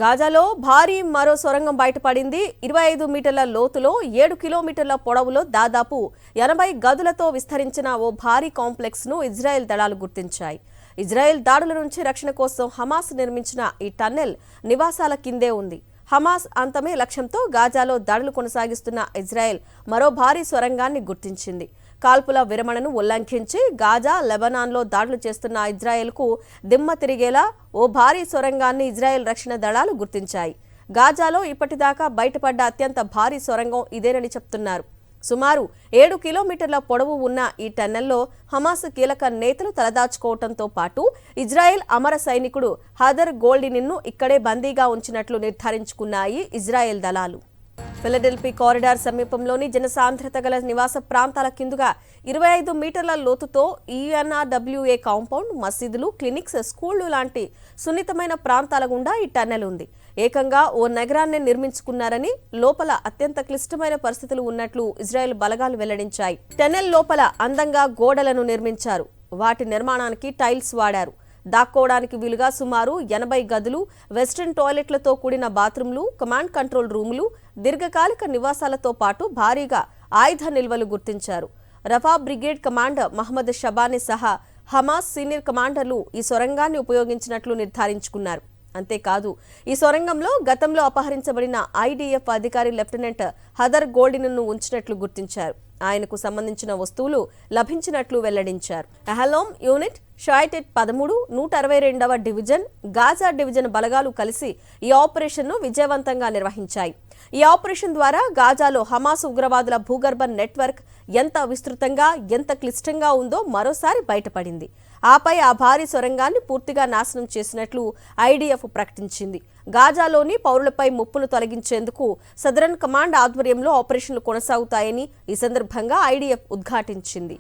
గాజాలో భారీ మరో సొరంగం బయటపడింది. 25 మీటర్ల లోతులో 7 కిలోమీటర్ల పొడవులో దాదాపు 80 గదులతో విస్తరించిన ఓ భారీ కాంప్లెక్స్ ను ఇజ్రాయెల్ దళాలు గుర్తించాయి. ఇజ్రాయెల్ దాడుల నుంచి రక్షణ కోసం హమాస్ నిర్మించిన ఈ టన్నెల్ నివాసాల కిందే ఉంది. హమాస్ అంతమే లక్ష్యంతో గాజాలో దాడులు కొనసాగిస్తున్న ఇజ్రాయెల్ మరో భారీ సొరంగాన్ని గుర్తించింది. కాల్పుల విరమణను ఉల్లంఘించి గాజా, లెబనాన్లో దాడులు చేస్తున్న ఇజ్రాయెల్కు దిమ్మ తిరిగేలా ఓ భారీ సొరంగాన్ని ఇజ్రాయెల్ రక్షణ దళాలు గుర్తించాయి. గాజాలో ఇప్పటిదాకా బయటపడ్డ అత్యంత భారీ సొరంగం ఇదేనని చెప్తున్నారు. సుమారు 7 కిలోమీటర్ల పొడవు ఉన్న ఈ టన్నెల్లో హమాస్ కీలక నేతలు తలదాచుకోవడంతో పాటు ఇజ్రాయెల్ అమర సైనికుడు హదర్ గోల్డిన్ను ఇక్కడే బందీగా ఉంచినట్లు నిర్ధారించుకున్నాయి ఇజ్రాయెల్ దళాలు. ఫిలడెల్ఫీ కారిడార్ సమీపంలోని జనసాంద్రత గల నివాస ప్రాంతాల కిందుగా 25 మీటర్ల లోతుతో UNRWA కాంపౌండ్, మసీదులు, క్లినిక్స్, స్కూళ్లు లాంటి సున్నితమైన ప్రాంతాల గుండా ఈ టన్నెల్ ఉంది. ఏకంగా ఓ నగరాన్ని నిర్మించుకున్నారని, లోపల అత్యంత క్లిష్టమైన పరిస్థితులు ఉన్నట్లు ఇజ్రాయెల్ బలగాలు వెల్లడించాయి. టన్నెల్ లోపల అందంగా గోడలను నిర్మించారు. వాటి నిర్మాణానికి టైల్స్ వాడారు. దాక్కోవడానికి వీలుగా సుమారు 80 గదులు, వెస్టర్న్ టాయిలెట్లతో కూడిన బాత్రూంలు, కమాండ్ కంట్రోల్ రూములు, దీర్ఘకాలిక నివాసాలతో పాటు భారీగా ఆయుధ నిల్వలు గుర్తించారు. రఫా బ్రిగేడ్ కమాండర్ మహమ్మద్ షబానీ సహా హమాస్ సీనియర్ కమాండర్లు ఈ సొరంగాన్ని ఉపయోగించినట్లు నిర్ధారించుకున్నారు. అంతేకాదు, ఈ సొరంగంలో గతంలో అపహరించబడిన IDF అధికారి లెఫ్టినెంట్ హదర్ గోల్డిన్ను ఉంచినట్లు గుర్తించారు. ఆయనకు సంబంధించిన వస్తువులు లభించినట్లు వెల్లడించారు. అహలోమ్ యూనిట్, షాయిటెట్ 13, 162వ డివిజన్, గాజా డివిజన్ బలగాలు కలిసి ఈ ఆపరేషన్ను విజయవంతంగా నిర్వహించాయి. ఈ ఆపరేషన్ ద్వారా గాజాలో హమాస్ ఉగ్రవాదుల భూగర్భ నెట్వర్క్ ఎంత విస్తృతంగా, ఎంత క్లిష్టంగా ఉందో మరోసారి బయటపడింది. ఆపై ఆ భారీ సొరంగాన్ని పూర్తిగా నాశనం చేసినట్లు IDF ప్రకటించింది. గాజాలోని పౌరులపై ముప్పును తొలగించేందుకు సదరన్ కమాండ్ ఆధ్వర్యంలో ఆపరేషన్లు కొనసాగుతాయని ఈ సందర్భంగా IDF ఉద్ఘాటించింది.